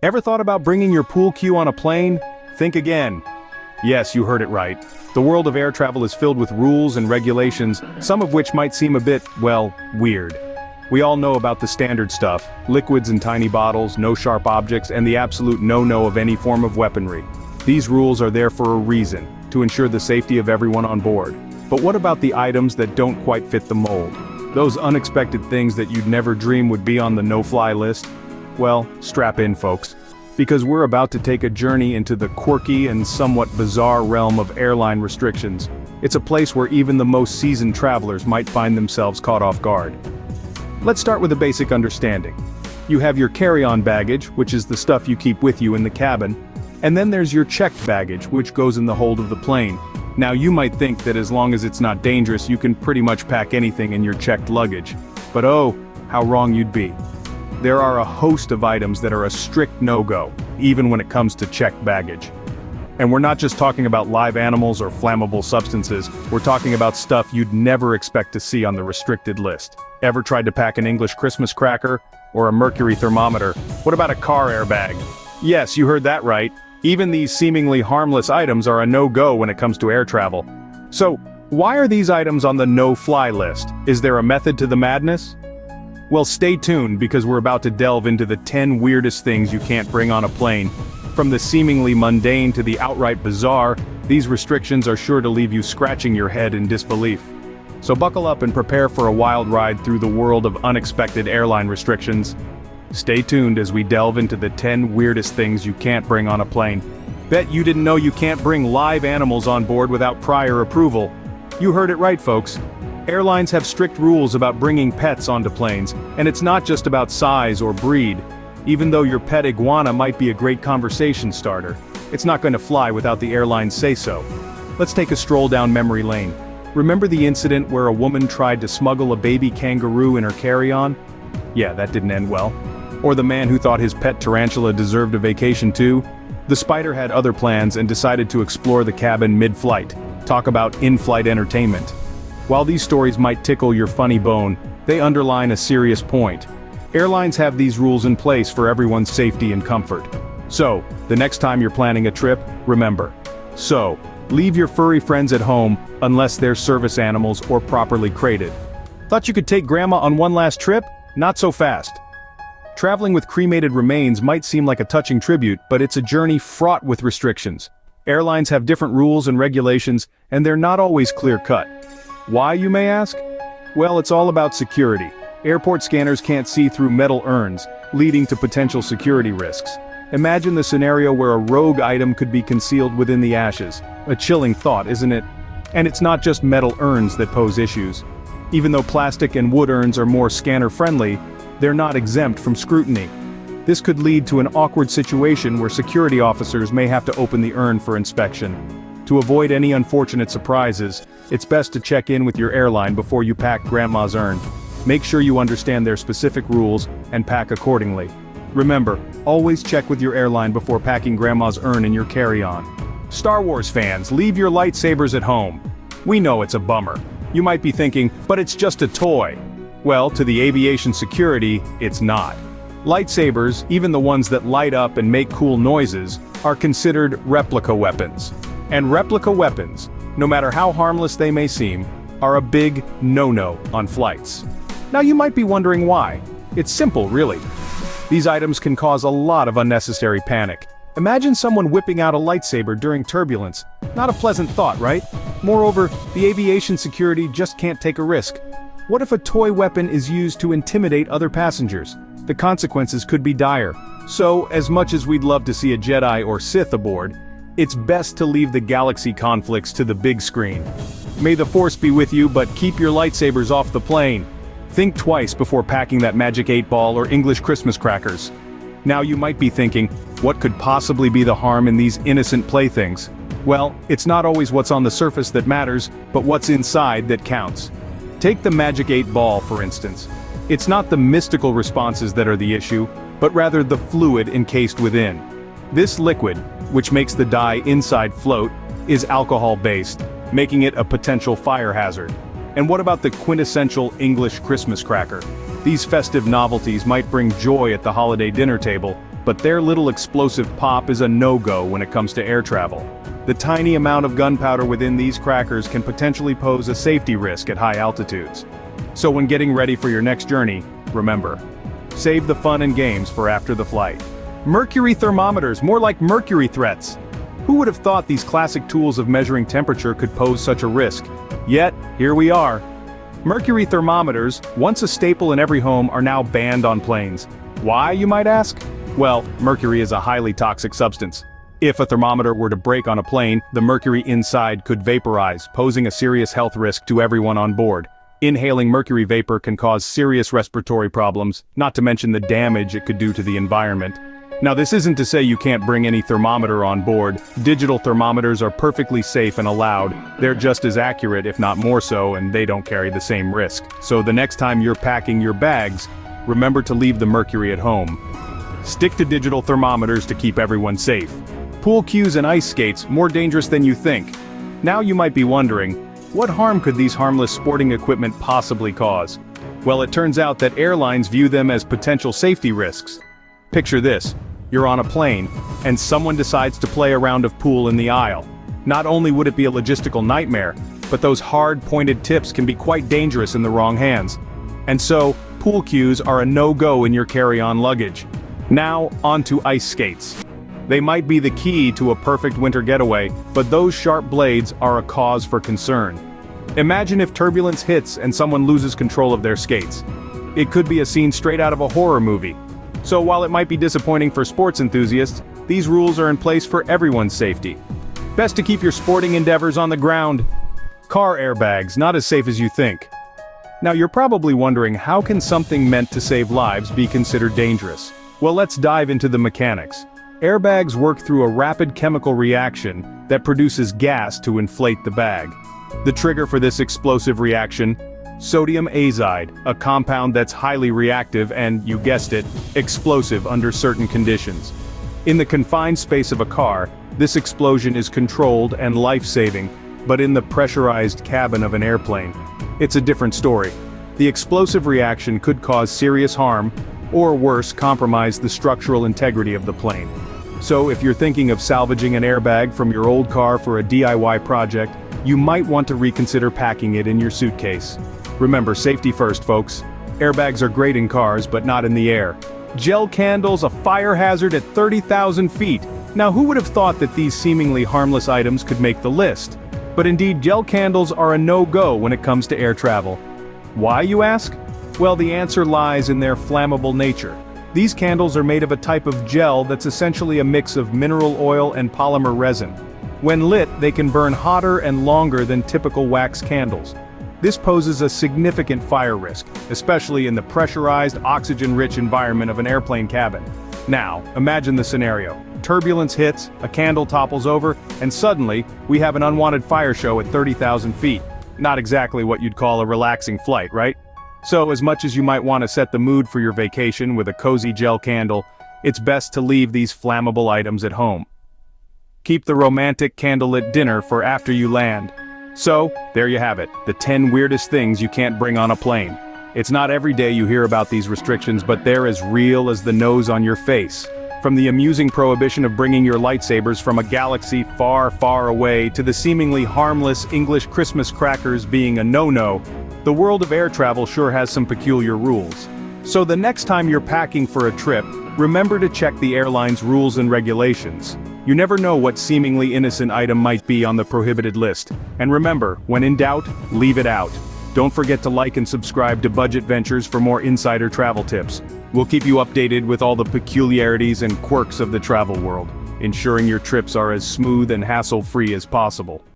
Ever thought about bringing your pool cue on a plane? Think again. Yes, you heard it right. The world of air travel is filled with rules and regulations, some of which might seem a bit, well, weird. We all know about the standard stuff: liquids in tiny bottles, no sharp objects, and the absolute no-no of any form of weaponry. These rules are there for a reason, to ensure the safety of everyone on board. But what about the items that don't quite fit the mold? Those unexpected things that you'd never dream would be on the no-fly list? Well, strap in, folks. Because we're about to take a journey into the quirky and somewhat bizarre realm of airline restrictions. It's a place where even the most seasoned travelers might find themselves caught off guard. Let's start with a basic understanding. You have your carry-on baggage, which is the stuff you keep with you in the cabin, and then there's your checked baggage, which goes in the hold of the plane. Now you might think that as long as it's not dangerous, you can pretty much pack anything in your checked luggage. But oh, how wrong you'd be. There are a host of items that are a strict no-go, even when it comes to checked baggage. And we're not just talking about live animals or flammable substances, we're talking about stuff you'd never expect to see on the restricted list. Ever tried to pack an English Christmas cracker? Or a mercury thermometer? What about a car airbag? Yes, you heard that right. Even these seemingly harmless items are a no-go when it comes to air travel. So, why are these items on the no-fly list? Is there a method to the madness? Well, stay tuned, because we're about to delve into the 10 weirdest things you can't bring on a plane. From the seemingly mundane to the outright bizarre, these restrictions are sure to leave you scratching your head in disbelief. So buckle up and prepare for a wild ride through the world of unexpected airline restrictions. Stay tuned as we delve into the 10 weirdest things you can't bring on a plane. Bet you didn't know you can't bring live animals on board without prior approval. You heard it right, folks. Airlines have strict rules about bringing pets onto planes, and it's not just about size or breed. Even though your pet iguana might be a great conversation starter, it's not going to fly without the airlines say so. Let's take a stroll down memory lane. Remember the incident where a woman tried to smuggle a baby kangaroo in her carry-on? Yeah, that didn't end well. Or the man who thought his pet tarantula deserved a vacation too? The spider had other plans and decided to explore the cabin mid-flight. Talk about in-flight entertainment. While these stories might tickle your funny bone, they underline a serious point. Airlines have these rules in place for everyone's safety and comfort. So, the next time you're planning a trip, remember. Leave your furry friends at home, unless they're service animals or properly crated. Thought you could take grandma on one last trip? Not so fast. Traveling with cremated remains might seem like a touching tribute, but it's a journey fraught with restrictions. Airlines have different rules and regulations, and they're not always clear-cut. Why, you may ask? Well, it's all about security. Airport scanners can't see through metal urns, leading to potential security risks. Imagine the scenario where a rogue item could be concealed within the ashes. A chilling thought, isn't it? And it's not just metal urns that pose issues. Even though plastic and wood urns are more scanner-friendly, they're not exempt from scrutiny. This could lead to an awkward situation where security officers may have to open the urn for inspection. To avoid any unfortunate surprises, it's best to check in with your airline before you pack grandma's urn. Make sure you understand their specific rules and pack accordingly. Remember, always check with your airline before packing grandma's urn in your carry-on. Star Wars fans, leave your lightsabers at home. We know it's a bummer. You might be thinking, but it's just a toy. Well, to the aviation security, it's not. Lightsabers, even the ones that light up and make cool noises, are considered replica weapons. And replica weapons, no matter how harmless they may seem, are a big no-no on flights. Now you might be wondering why. It's simple, really. These items can cause a lot of unnecessary panic. Imagine someone whipping out a lightsaber during turbulence. Not a pleasant thought, right? Moreover, the aviation security just can't take a risk. What if a toy weapon is used to intimidate other passengers? The consequences could be dire. So, as much as we'd love to see a Jedi or Sith aboard, it's best to leave the galaxy conflicts to the big screen. May the Force be with you, but keep your lightsabers off the plane. Think twice before packing that magic 8-ball or English Christmas crackers. Now you might be thinking, what could possibly be the harm in these innocent playthings? Well, it's not always what's on the surface that matters, but what's inside that counts. Take the magic 8-ball, for instance. It's not the mystical responses that are the issue, but rather the fluid encased within. This liquid, which makes the dye inside float, is alcohol-based, making it a potential fire hazard. And what about the quintessential English Christmas cracker? These festive novelties might bring joy at the holiday dinner table, but their little explosive pop is a no-go when it comes to air travel. The tiny amount of gunpowder within these crackers can potentially pose a safety risk at high altitudes. So when getting ready for your next journey, remember, save the fun and games for after the flight. Mercury thermometers, more like mercury threats. Who would have thought these classic tools of measuring temperature could pose such a risk? Yet, here we are. Mercury thermometers, once a staple in every home, are now banned on planes. Why, you might ask? Well, mercury is a highly toxic substance. If a thermometer were to break on a plane, the mercury inside could vaporize, posing a serious health risk to everyone on board. Inhaling mercury vapor can cause serious respiratory problems, not to mention the damage it could do to the environment. Now, this isn't to say you can't bring any thermometer on board. Digital thermometers are perfectly safe and allowed. They're just as accurate, if not more so, and they don't carry the same risk. So the next time you're packing your bags, remember to leave the mercury at home. Stick to digital thermometers to keep everyone safe. Pool cues and ice skates, more dangerous than you think. Now you might be wondering, what harm could these harmless sporting equipment possibly cause? Well, it turns out that airlines view them as potential safety risks. Picture this, you're on a plane, and someone decides to play a round of pool in the aisle. Not only would it be a logistical nightmare, but those hard-pointed tips can be quite dangerous in the wrong hands. And so, pool cues are a no-go in your carry-on luggage. Now, onto ice skates. They might be the key to a perfect winter getaway, but those sharp blades are a cause for concern. Imagine if turbulence hits and someone loses control of their skates. It could be a scene straight out of a horror movie. So while it might be disappointing for sports enthusiasts, these rules are in place for everyone's safety. Best to keep your sporting endeavors on the ground. Car airbags, not as safe as you think. Now you're probably wondering, how can something meant to save lives be considered dangerous? Well, let's dive into the mechanics. Airbags work through a rapid chemical reaction that produces gas to inflate the bag. The trigger for this explosive reaction: sodium azide, a compound that's highly reactive and, you guessed it, explosive under certain conditions. In the confined space of a car, this explosion is controlled and life-saving, but in the pressurized cabin of an airplane, it's a different story. The explosive reaction could cause serious harm, or worse, compromise the structural integrity of the plane. So if you're thinking of salvaging an airbag from your old car for a DIY project, you might want to reconsider packing it in your suitcase. Remember, safety first, folks. Airbags are great in cars, but not in the air. Gel candles, a fire hazard at 30,000 feet. Now, who would have thought that these seemingly harmless items could make the list? But indeed, gel candles are a no-go when it comes to air travel. Why, you ask? Well, the answer lies in their flammable nature. These candles are made of a type of gel that's essentially a mix of mineral oil and polymer resin. When lit, they can burn hotter and longer than typical wax candles. This poses a significant fire risk, especially in the pressurized, oxygen-rich environment of an airplane cabin. Now, imagine the scenario. Turbulence hits, a candle topples over, and suddenly, we have an unwanted fire show at 30,000 feet. Not exactly what you'd call a relaxing flight, right? So, as much as you might want to set the mood for your vacation with a cozy gel candle, it's best to leave these flammable items at home. Keep the romantic candlelit dinner for after you land. So, there you have it, the 10 weirdest things you can't bring on a plane. It's not every day you hear about these restrictions, but they're as real as the nose on your face. From the amusing prohibition of bringing your lightsabers from a galaxy far, far away to the seemingly harmless English Christmas crackers being a no-no, the world of air travel sure has some peculiar rules. So the next time you're packing for a trip, remember to check the airline's rules and regulations. You never know what seemingly innocent item might be on the prohibited list. And remember, when in doubt, leave it out. Don't forget to like and subscribe to Budget Ventures for more insider travel tips. We'll keep you updated with all the peculiarities and quirks of the travel world, ensuring your trips are as smooth and hassle-free as possible.